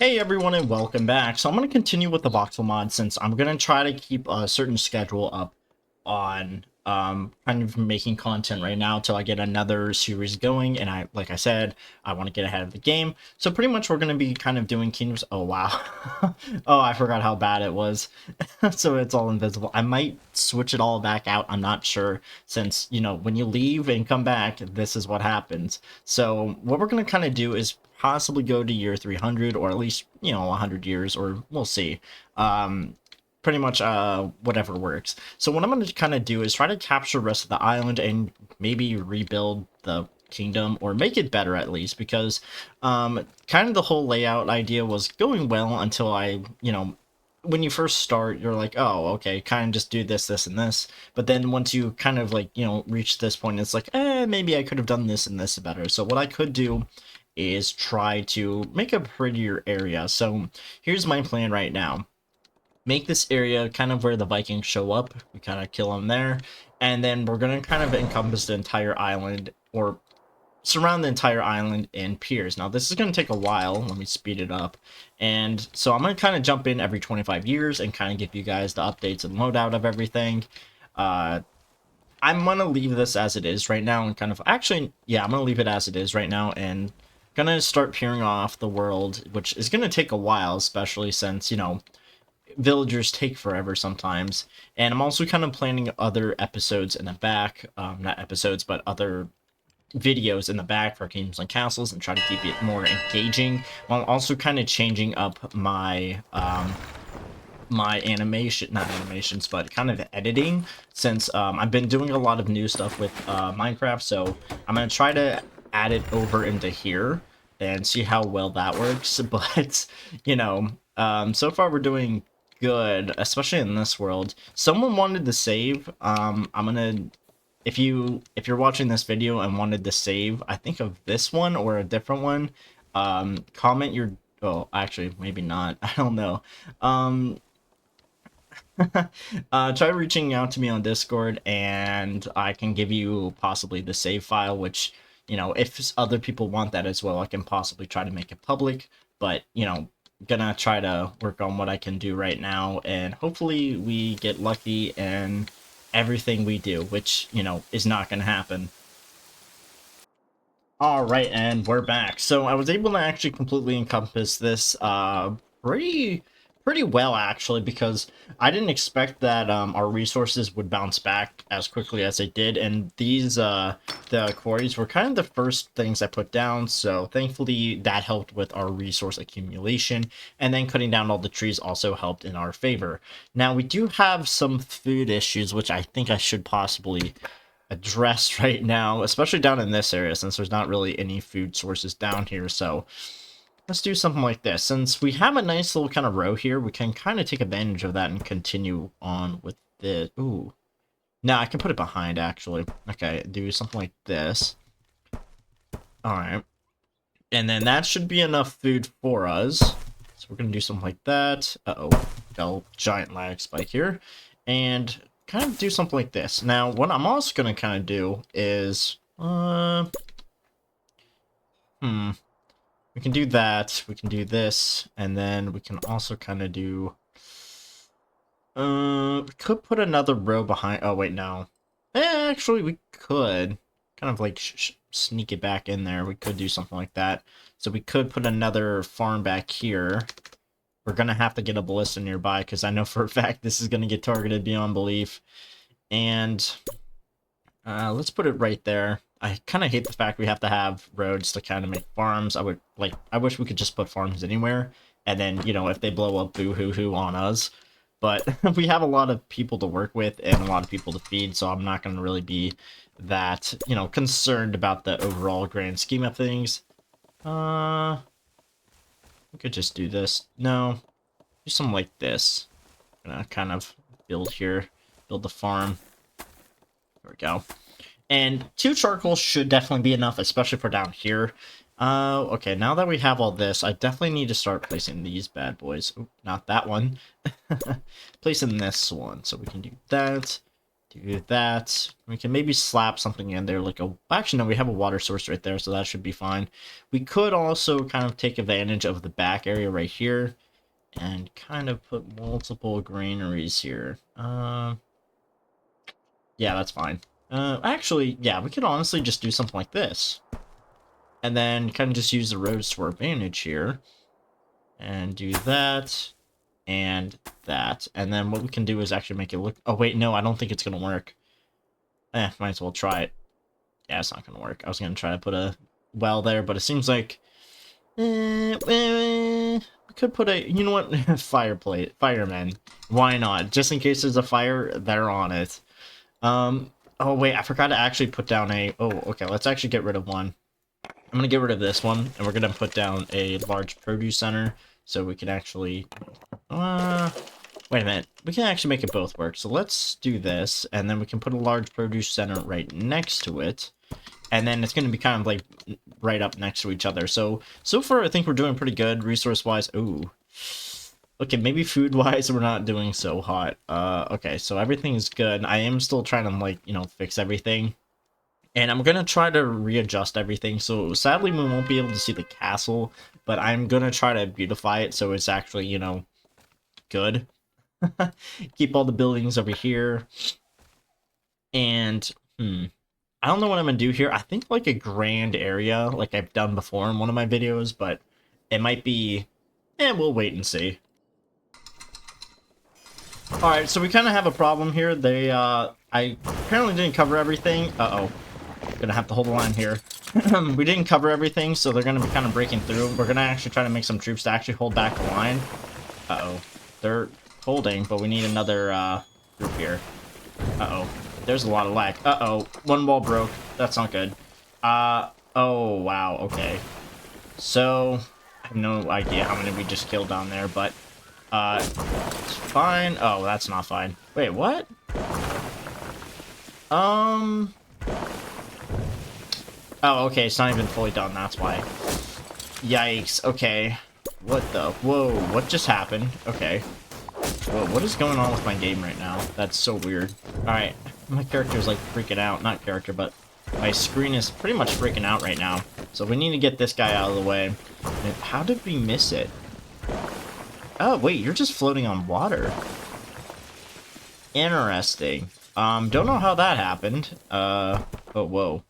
Hey everyone and welcome back. So I'm going to continue with the voxel mod since I'm going to try to keep a certain schedule up on kind of making content right now till I get another series going, and like I said, I want to get ahead of the game. So pretty much we're going to be kind of doing Kingdoms. Oh wow. Oh, I forgot how bad it was. So it's all invisible. I might switch it all back out. I'm not sure, since when you leave and come back, this is what happens. So what we're going to kind of do is possibly go to year 300, or at least 100 years, or we'll see. Pretty much whatever works. So what I'm going to kind of do is try to capture the rest of the island and maybe rebuild the kingdom, or make it better at least, because kind of the whole layout idea was going well until when you first start, you're like, oh, okay, kind of just do this, this, and this. But then once you kind of reach this point, it's like, maybe I could have done this and this better. So what I could do is try to make a prettier area. So here's my plan right now. Make this area kind of where the Vikings show up. We kind of kill them there. And then we're going to kind of encompass the entire island, or surround the entire island in piers. Now, this is going to take a while. Let me speed it up. And so I'm going to kind of jump in every 25 years and kind of give you guys the updates and loadout of everything. I'm going to leave this as it is right now and kind of... Actually, yeah, I'm going to leave it as it is right now and gonna start peering off the world, which is going to take a while, especially since, villagers take forever sometimes. And I'm also kind of planning other episodes in the back, not episodes, but other videos in the back for games and castles, and try to keep it more engaging, while also kind of changing up my my not animations, but kind of editing, since I've been doing a lot of new stuff with Minecraft. So I'm gonna try to add it over into here and see how well that works. But so far we're doing good, especially in this world. Someone wanted to save. I'm gonna, if you're watching this video and wanted to save, I think of this one or a different one, comment your... Oh, actually, maybe not. I don't know. Try reaching out to me on Discord, and I can give you possibly the save file, which, if other people want that as well, I can possibly try to make it public. But, gonna try to work on what I can do right now, and hopefully we get lucky in everything we do, which, is not gonna happen. Alright, and we're back. So I was able to actually completely encompass this pretty well, actually, because I didn't expect that our resources would bounce back as quickly as they did, and these the quarries were kind of the first things I put down, so thankfully that helped with our resource accumulation, and then cutting down all the trees also helped in our favor. Now, we do have some food issues, which I think I should possibly address right now, especially down in this area, since there's not really any food sources down here. So let's do something like this. Since we have a nice little kind of row here, we can kind of take advantage of that and continue on with the... Ooh. No, I can put it behind, actually. Okay, do something like this. Alright. And then that should be enough food for us. So we're going to do something like that. Uh-oh. Got a giant lag spike here. And kind of do something like this. Now, what I'm also going to kind of do is... We can do that, we can do this, and then we can also kind of do... we could put another row behind... Oh, wait, no. Actually, we could. Kind of like sneak it back in there. We could do something like that. So we could put another farm back here. We're going to have to get a ballista nearby, because I know for a fact this is going to get targeted beyond belief. And let's put it right there. I kind of hate the fact we have to have roads to kind of make farms. I wish we could just put farms anywhere, and then, if they blow up, boo-hoo-hoo on us. But we have a lot of people to work with and a lot of people to feed, so I'm not going to really be that, concerned about the overall grand scheme of things. We could just do this. No, do something like this. I'm gonna kind of build here, build the farm. There we go. And 2 charcoal should definitely be enough, especially for down here. Okay, now that we have all this, I definitely need to start placing these bad boys. Ooh, not that one. Placing this one, so we can do that. Do that. We can maybe slap something in there like a... Actually, no, we have a water source right there, so that should be fine. We could also kind of take advantage of the back area right here and kind of put multiple granaries here. Yeah, that's fine. Actually, yeah, we could honestly just do something like this. And then kind of just use the roads to our advantage here. And do that. And that. And then what we can do is actually make it look... Oh, wait, no, I don't think it's going to work. Might as well try it. Yeah, it's not going to work. I was going to try to put a well there, but it seems like... we could put a... You know what? Firemen. Why not? Just in case there's a fire, they're on it. Oh, wait, I forgot to actually put down a... Oh, okay, let's actually get rid of one. I'm going to get rid of this one, and we're going to put down a large produce center, so we can actually... wait a minute. We can actually make it both work. So let's do this, and then we can put a large produce center right next to it. And then it's going to be kind of like right up next to each other. So far, I think we're doing pretty good resource-wise. Ooh. Okay, maybe food-wise, we're not doing so hot. Okay, so everything's good. I am still trying to, like, you know, fix everything. And I'm going to try to readjust everything. So sadly, we won't be able to see the castle, but I'm going to try to beautify it so it's actually, you know, good. Keep all the buildings over here. And, I don't know what I'm going to do here. I think, like, a grand area, like I've done before in one of my videos, but it might be... we'll wait and see. Alright, so we kind of have a problem here. I apparently didn't cover everything. Uh-oh. Gonna have to hold the line here. We didn't cover everything, so they're gonna be kind of breaking through. We're gonna actually try to make some troops to actually hold back the line. Uh-oh. They're holding, but we need another, group here. Uh-oh. There's a lot of lag. Uh-oh. One wall broke. That's not good. Oh, wow. Okay. So, I have no idea how many we just killed down there, but, it's fine. Oh, that's not fine. Wait, what? Oh, okay, it's not even fully done, that's why. Yikes, okay. What the? Whoa, what just happened? Okay. Whoa, what is going on with my game right now? That's so weird. Alright, my character's like freaking out. Not character, but my screen is pretty much freaking out right now. So we need to get this guy out of the way. How did we miss it? Oh, wait, you're just floating on water. Interesting. Don't know how that happened. Oh, whoa.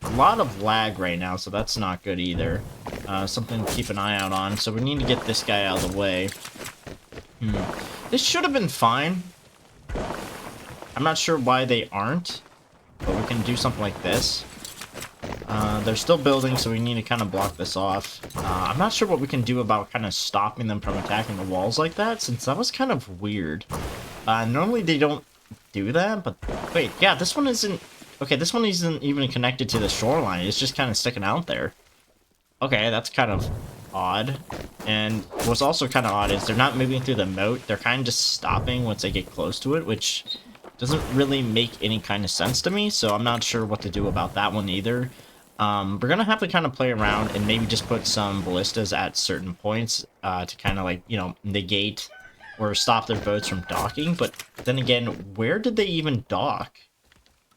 A lot of lag right now, so that's not good either. Something to keep an eye out on. So we need to get this guy out of the way. This should have been fine. I'm not sure why they aren't, but we can do something like this. They're still building, so we need to kind of block this off. I'm not sure what we can do about kind of stopping them from attacking the walls like that, since that was kind of weird. Normally they don't do that, but wait, yeah, this one isn't... Okay, this one isn't even connected to the shoreline. It's just kind of sticking out there. Okay, that's kind of odd. And what's also kind of odd is they're not moving through the moat. They're kind of just stopping once they get close to it, which doesn't really make any kind of sense to me. So I'm not sure what to do about that one either. We're going to have to kind of play around and maybe just put some ballistas at certain points to kind of, like, you know, negate or stop their boats from docking. But then again, where did they even dock?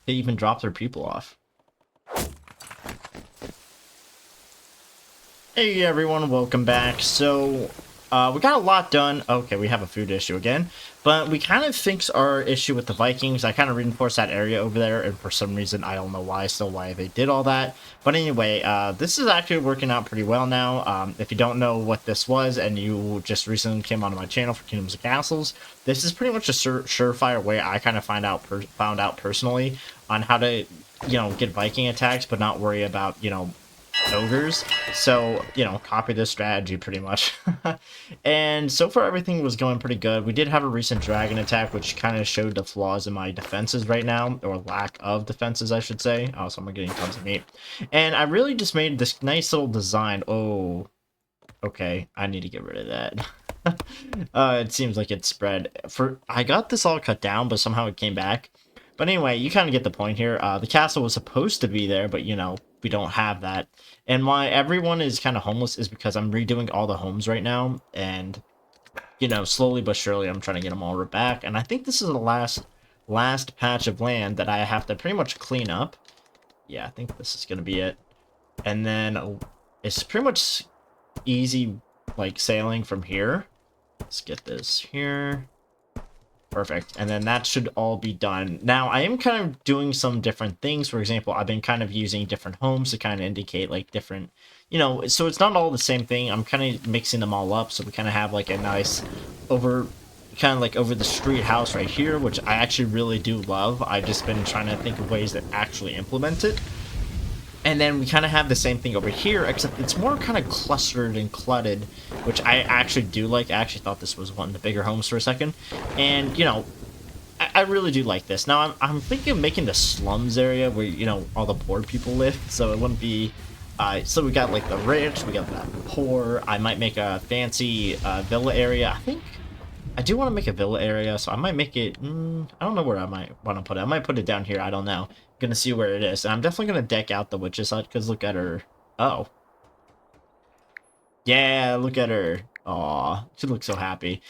They even drop their people off. Hey everyone, welcome back. So, we got a lot done. Okay, we have a food issue again. But we kind of fixed our issue with the Vikings. I kind of reinforced that area over there, and for some reason, I don't know why, still why they did all that. But anyway, this is actually working out pretty well now. If you don't know what this was, and you just recently came onto my channel for Kingdoms of Castles, this is pretty much a surefire way I kind of found out personally on how to, you know, get Viking attacks, but not worry about, you know, ogres. So, you know, copy this strategy pretty much. And so far everything was going pretty good. We did have a recent dragon attack, which kind of showed the flaws in my defenses right now, or lack of defenses, I should say. Oh, so I'm getting tons of meat. And I really just made this nice little design. Oh, okay, I need to get rid of that. It seems like it's spread. I got this all cut down, but somehow it came back. But anyway, you kind of get the point here. The castle was supposed to be there, but, you know, we don't have that. And why everyone is kind of homeless is because I'm redoing all the homes right now. And, you know, slowly but surely I'm trying to get them all back. And I think this is the last last patch of land that I have to pretty much clean up. Yeah, I think this is gonna be it. And then it's pretty much easy, like, sailing from here. Let's get this here. Perfect. And then that should all be done. Now, I am kind of doing some different things. For example, I've been kind of using different homes to kind of indicate, like, different, you know, so it's not all the same thing. I'm kind of mixing them all up, so we kind of have, like, a nice kind of like over the street house right here, which I actually really do love. I've just been trying to think of ways that actually implement it. And then we kind of have the same thing over here, except it's more kind of clustered and cluttered, which I actually do like. I actually thought this was one of the bigger homes for a second. And, you know, I really do like this. Now, I'm thinking of making the slums area where, you know, all the poor people live, so it wouldn't be... so we got, like, the rich, we got the poor. I might make a fancy villa area. I think I do want to make a villa area, so I might make it... I don't know where I might want to put it. I might put it down here. I don't know. Gonna see where it is. And I'm definitely gonna deck out the witch's hut, because look at her. Oh. Yeah, look at her. Aw, she looks so happy.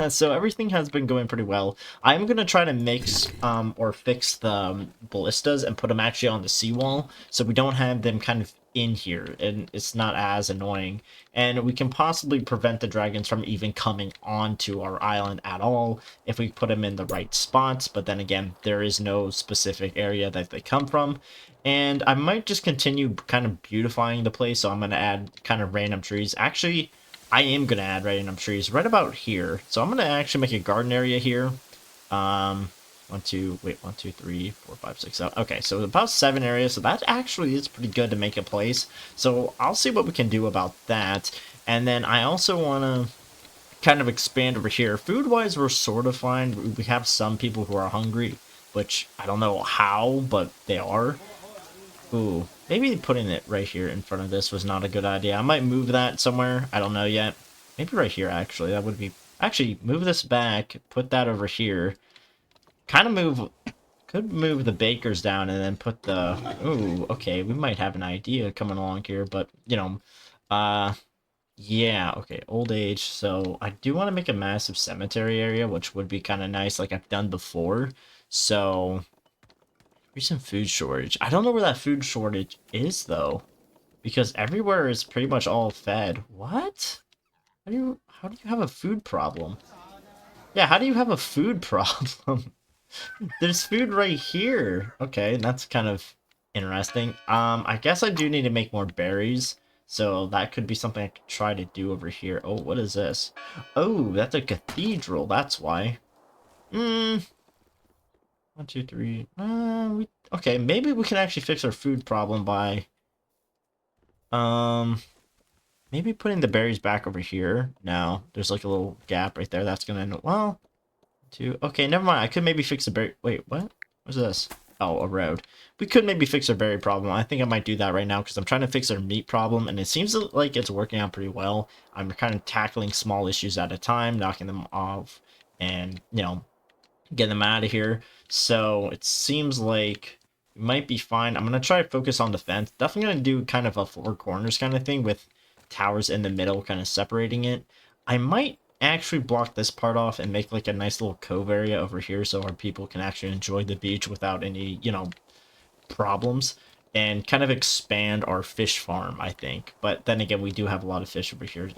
So everything has been going pretty well. I'm gonna try to mix or fix the ballistas and put them actually on the seawall, so we don't have them kind of in here, and it's not as annoying. And we can possibly prevent the dragons from even coming onto our island at all if we put them in the right spots. But then again, there is no specific area that they come from. And I might just continue kind of beautifying the place, so I'm going to add kind of random trees. Actually, I am going to add random trees right about here. So I'm going to actually make a garden area here. 1, 2, 3, 4, 5, 6, 7. Okay, so about 7 areas. So that actually is pretty good to make a place. So I'll see what we can do about that. And then I also want to kind of expand over here. Food-wise, we're sort of fine. We have some people who are hungry, which I don't know how, but they are. Ooh, maybe putting it right here in front of this was not a good idea. I might move that somewhere. I don't know yet. Maybe right here, actually. That would be... Actually, move this back. Put that over here. Kind of move... Could move the bakers down and then put the... Ooh, okay. We might have an idea coming along here, but, you know... Yeah, okay. Old age. So, I do want to make a massive cemetery area, which would be kind of nice, like I've done before. So... Recent food shortage. I don't know where that food shortage is, though. Because everywhere is pretty much all fed. What? How do you have a food problem? Yeah, how do you have a food problem? There's food right here. Okay, that's kind of interesting. I guess I do need to make more berries. So that could be something I could try to do over here. Oh, what is this? Oh, that's a cathedral. That's why. 1, 2, 3. Okay, maybe we can actually fix our food problem by maybe putting the berries back over here. No, there's like a little gap right there. That's gonna well, 2. Okay, never mind. I could maybe fix the berry. Wait, what? What's this? Oh, a road. We could maybe fix our berry problem. I think I might do that right now because I'm trying to fix our meat problem, and it seems like it's working out pretty well. I'm kind of tackling small issues at a time, knocking them off, and you know, get them out of here. So it seems like we might be fine. I'm going to try to focus on defense. Definitely going to do kind of a 4 corners kind of thing with towers in the middle kind of separating it. I might actually block this part off and make like a nice little cove area over here so our people can actually enjoy the beach without any, you know, problems. And kind of expand our fish farm, I think. But then again, we do have a lot of fish over here.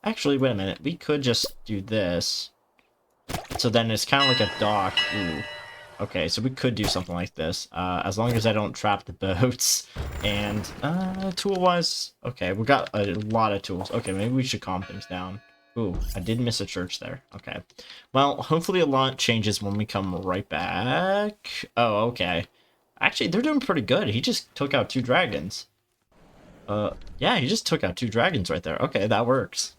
Actually, wait a minute. We could just do this. So then it's kind of like a dock. Ooh. Okay, so we could do something like this. As long as I don't trap the boats. And, tool-wise... Okay, we got a lot of tools. Okay, maybe we should calm things down. Ooh, I did miss a church there. Okay. Well, hopefully a lot changes when we come right back. Oh, okay. Actually, they're doing pretty good. He just took out 2 dragons. Yeah, he just took out 2 dragons right there. Okay, that works.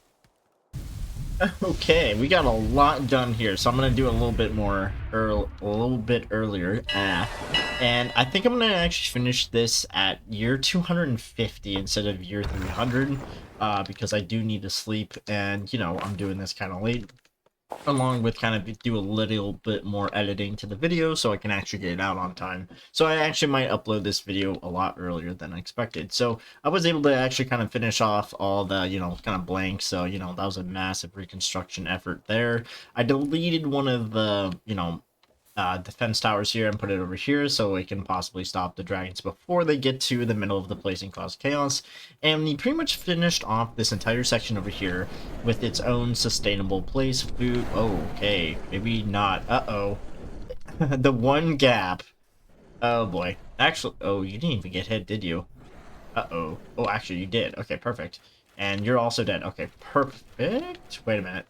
Okay, we got a lot done here, so I'm gonna do a little bit more, a little bit earlier. And I think I'm gonna actually finish this at year 250 instead of year 300, because I do need to sleep, and you know I'm doing this kind of late. along with kind of do a little bit more editing to the video so I can actually get it out on time. So I actually might upload this video a lot earlier than I expected. So I was able to actually kind of finish off all the, kind of blanks. So, that was a massive reconstruction effort there. I deleted one of the, defense towers here and put it over here so it can possibly stop the dragons before they get to the middle of the place and cause chaos. And we pretty much finished off this entire section over here with its own sustainable place. Food. Oh, okay, maybe not. Uh-oh. The one gap. Oh boy. Actually, oh, you didn't even get hit, did you? Uh-oh. Oh, actually, you did. Okay, perfect. And you're also dead. Okay, perfect. Wait a minute.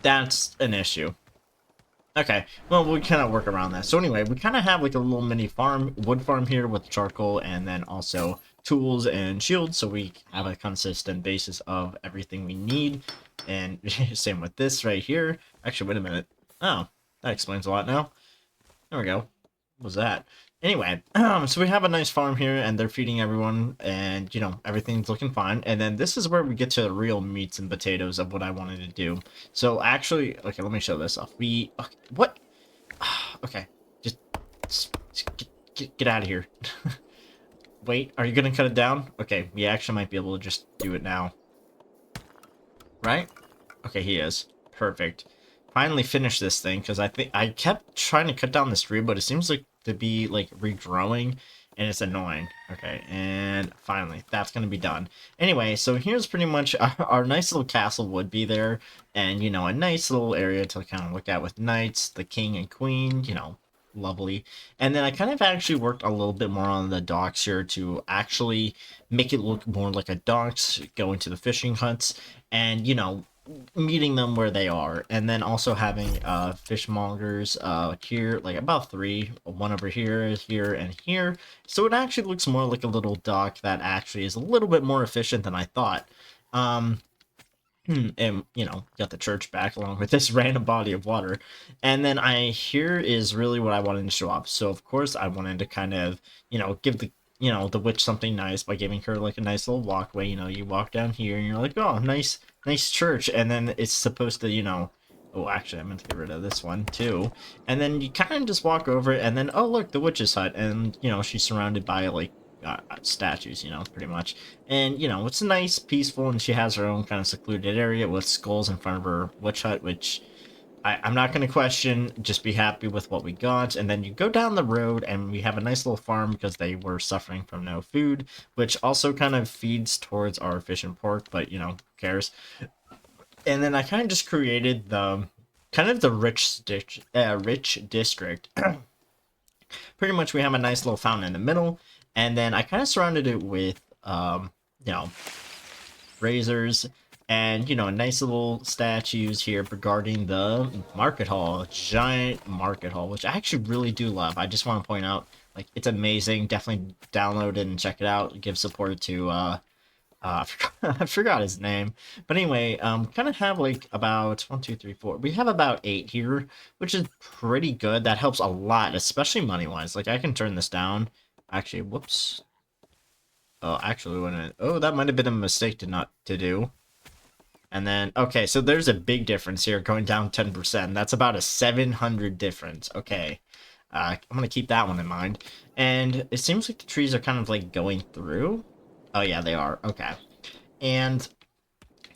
That's an issue. Okay, well, we kind of work around that. So anyway, we kind of have like a little mini farm, wood farm here with charcoal and then also tools and shields, so we have a consistent basis of everything we need. And same with this right here. Actually, wait a minute. Oh, that explains a lot now. There we go. What was that? Anyway, so we have a nice farm here, and they're feeding everyone, and, everything's looking fine. And then this is where we get to the real meats and potatoes of what I wanted to do. So actually, okay, let me show this off. Okay, what? Okay, just get out of here. Wait, are you gonna cut it down? Okay, we actually might be able to just do it now. Right? Okay, he is. Perfect. Finally finished this thing, because I think I kept trying to cut down this tree, but it seems like to be like regrowing, and it's annoying. Okay, and finally that's gonna be done. Anyway, so here's pretty much our nice little castle would be there, and a nice little area to kind of look at with knights, the king and queen, lovely. And then I kind of actually worked a little bit more on the docks here to actually make it look more like a docks, going to the fishing huts, and meeting them where they are, and then also having fishmongers here, like about 3, one over here, here, and here. So it actually looks more like a little dock that actually is a little bit more efficient than I thought. And got the church back along with this random body of water. And then here is really what I wanted to show off. So of course I wanted to kind of give the witch something nice by giving her like a nice little walkway. You walk down here and you're like, oh, nice church. And then it's supposed to oh, actually I meant to get rid of this one too. And then you kind of just walk over it, and then, oh look, the witch's hut. And she's surrounded by like statues, pretty much. And, it's nice, peaceful, and she has her own kind of secluded area with skulls in front of her witch hut, which I'm not going to question. Just be happy with what we got. And then you go down the road, and we have a nice little farm because they were suffering from no food, which also kind of feeds towards our fish and pork, but, who cares? And then I kind of just created the rich district. Pretty much we have a nice little fountain in the middle, and then I kind of surrounded it with, razors and, nice little statues here regarding the market hall, giant market hall, which I actually really do love. I just want to point out, like, it's amazing. Definitely download it and check it out. Give support to, I forgot his name. But anyway, kind of have like about 1, 2, 3, 4. We have about 8 here, which is pretty good. That helps a lot, especially money-wise. Like, I can turn this down. Actually, whoops. Oh, actually, that might have been a mistake to do. And then, okay, so there's a big difference here, going down 10%. That's about a 700 difference. Okay. I'm going to keep that one in mind. And it seems like the trees are kind of like going through. Oh, yeah, they are. Okay. And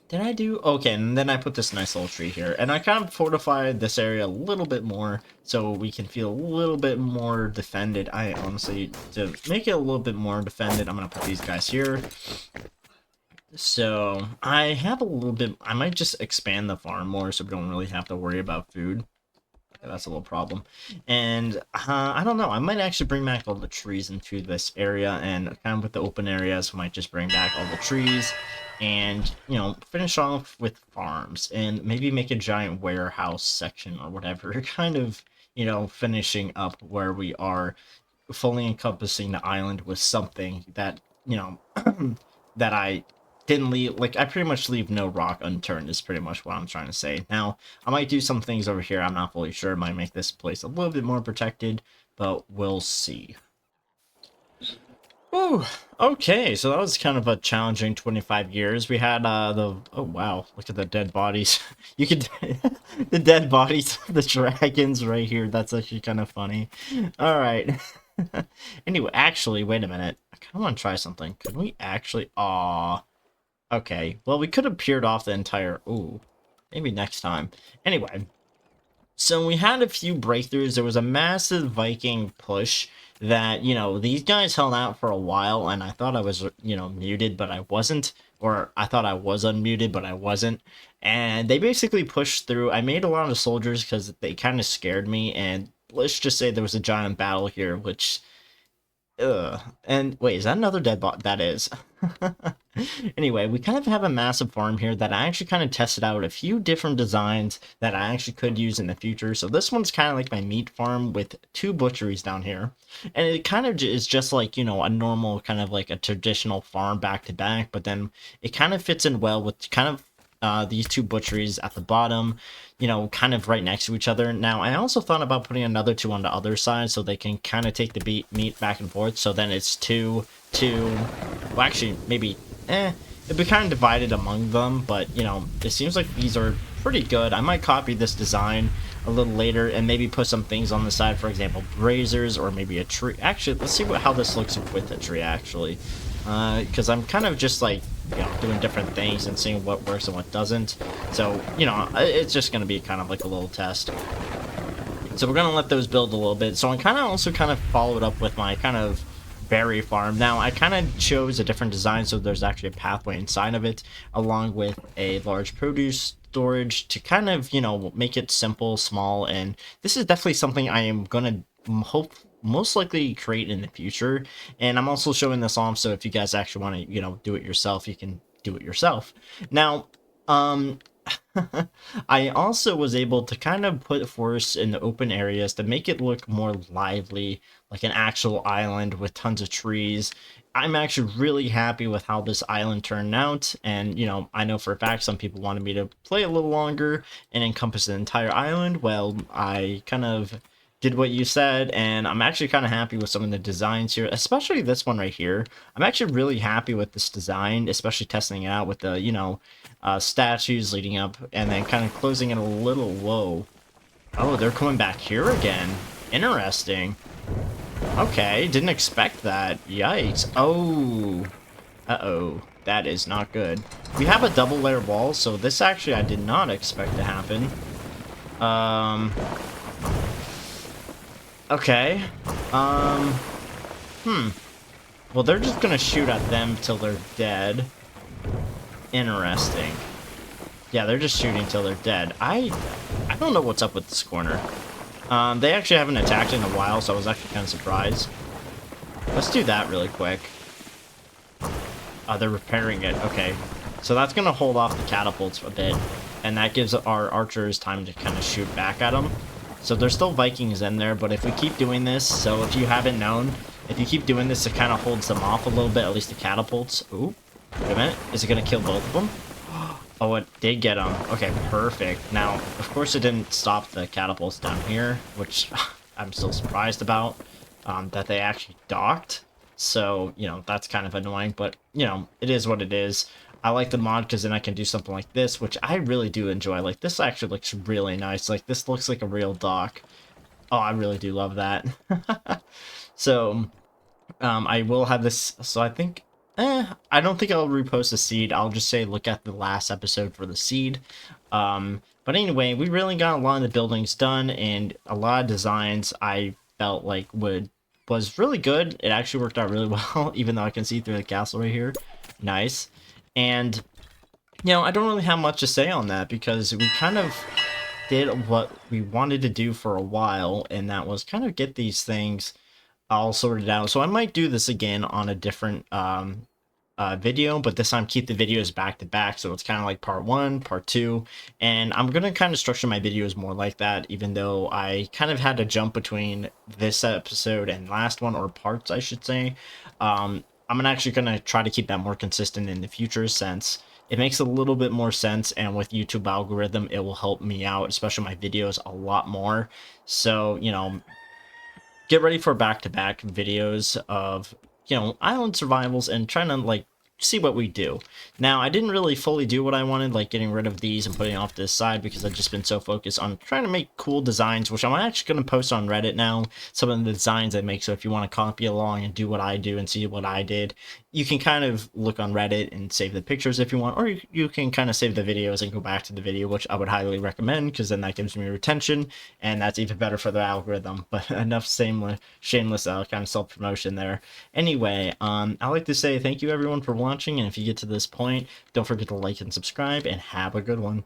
did I do? Okay, and then I put this nice little tree here. And I kind of fortified this area a little bit more so we can feel a little bit more defended. I honestly, to make it a little bit more defended, I'm going to put these guys here. So I have a little bit, I might just expand the farm more so we don't really have to worry about food. That's a little problem. And I don't know, I might actually bring back all the trees into this area, and kind of with the open areas, we might just bring back all the trees and, finish off with farms and maybe make a giant warehouse section or whatever, kind of, finishing up where we are, fully encompassing the island with something that, that I didn't leave, like, I pretty much leave no rock unturned is pretty much what I'm trying to say. Now, I might do some things over here, I'm not fully sure, might make this place a little bit more protected, but we'll see. Whew. Okay, so that was kind of a challenging 25 years. We had oh wow, look at the dead bodies. You could the dead bodies of the dragons right here. That's actually kind of funny. All right. Anyway, actually, wait a minute. I kind of want to try something. Could we actually? Aw. Okay. Well, we could have peered off the entire. Ooh. Maybe next time. Anyway, so we had a few breakthroughs. There was a massive Viking push that, these guys held out for a while, and I thought I was, muted, but I wasn't. Or I thought I was unmuted, but I wasn't. And they basically pushed through. I made a lot of soldiers because they kind of scared me, and let's just say there was a giant battle here, which ugh. And wait, is that another dead bot? That is. Anyway, we kind of have a massive farm here that I actually kind of tested out a few different designs that I actually could use in the future. So this one's kind of like my meat farm with 2 butcheries down here. And it kind of is just like, a normal kind of like a traditional farm back to back, but then it kind of fits in well with kind of these 2 butcheries at the bottom, kind of right next to each other. Now, I also thought about putting another 2 on the other side so they can kind of take the meat back and forth. So then it's 2, 2, well, actually, maybe, it'd be kind of divided among them, but, it seems like these are pretty good. I might copy this design a little later and maybe put some things on the side, for example, braziers or maybe a tree. Actually, let's see how this looks with a tree, actually. Because I'm kind of just like, doing different things and seeing what works and what doesn't. So, it's just going to be kind of like a little test. So we're going to let those build a little bit. So I kind of also kind of followed up with my kind of berry farm. Now, I kind of chose a different design so there's actually a pathway inside of it, along with a large produce storage to kind of, make it simple, small, and this is definitely something I am going to hope most likely create in the future. And I'm also showing this off, so if you guys actually want to, do it yourself, you can do it yourself. Now, I also was able to kind of put forests in the open areas to make it look more lively, like an actual island with tons of trees. I'm actually really happy with how this island turned out, and I know for a fact some people wanted me to play a little longer and encompass the entire island. Well, I kind of did what you said, and I'm actually kind of happy with some of the designs here, especially this one right here. I'm actually really happy with this design, especially testing it out with the, statues leading up and then kind of closing it a little low. Oh, they're coming back here again. Interesting. Okay, didn't expect that. Yikes. Oh. Uh-oh. That is not good. We have a double layer wall, so this actually I did not expect to happen. Okay. Well, they're just gonna shoot at them till they're dead. Interesting. Yeah, they're just shooting till they're dead. I don't know what's up with this corner. They actually haven't attacked in a while, so I was actually kind of surprised. Let's do that really quick. They're repairing it. Okay. So that's gonna hold off the catapults a bit, and that gives our archers time to kind of shoot back at them. So there's still Vikings in there, but if we keep doing this, so if you haven't known, if you keep doing this, it kind of holds them off a little bit, at least the catapults. Ooh, wait a minute. Is it going to kill both of them? Oh, it did get them. Okay, perfect. Now, of course, it didn't stop the catapults down here, which I'm still surprised about, that they actually docked. So, that's kind of annoying, but, it is what it is. I like the mod because then I can do something like this, which I really do enjoy. Like, this actually looks really nice. Like, this looks like a real dock. Oh, I really do love that. So, I will have this. So I think, I don't think I'll repost the seed. I'll just say look at the last episode for the seed. But anyway, we really got a lot of the buildings done and a lot of designs I felt like was really good. It actually worked out really well, even though I can see through the castle right here. Nice. And, I don't really have much to say on that because we kind of did what we wanted to do for a while, and that was kind of get these things all sorted out. So I might do this again on a different video, but this time keep the videos back to back, so it's kind of like part 1, part 2, and I'm gonna kind of structure my videos more like that, even though I kind of had to jump between this episode and last one, or parts I should say. I'm actually gonna try to keep that more consistent in the future, since it makes a little bit more sense, and with YouTube algorithm it will help me out, especially my videos, a lot more. So get ready for back-to-back videos of you know, island survivals and trying to like see what we do. Now, I didn't really fully do what I wanted, like getting rid of these and putting off this side, because I've just been so focused on trying to make cool designs, which I'm actually going to post on Reddit now, some of the designs I make. So if you want to copy along and do what I do and see what I did, you can kind of look on Reddit and save the pictures if you want, or you can kind of save the videos and go back to the video, which I would highly recommend, because then that gives me retention, and that's even better for the algorithm. But enough shameless kind of self-promotion there. Anyway, I'd like to say thank you everyone for watching, and if you get to this point, don't forget to like and subscribe, and have a good one.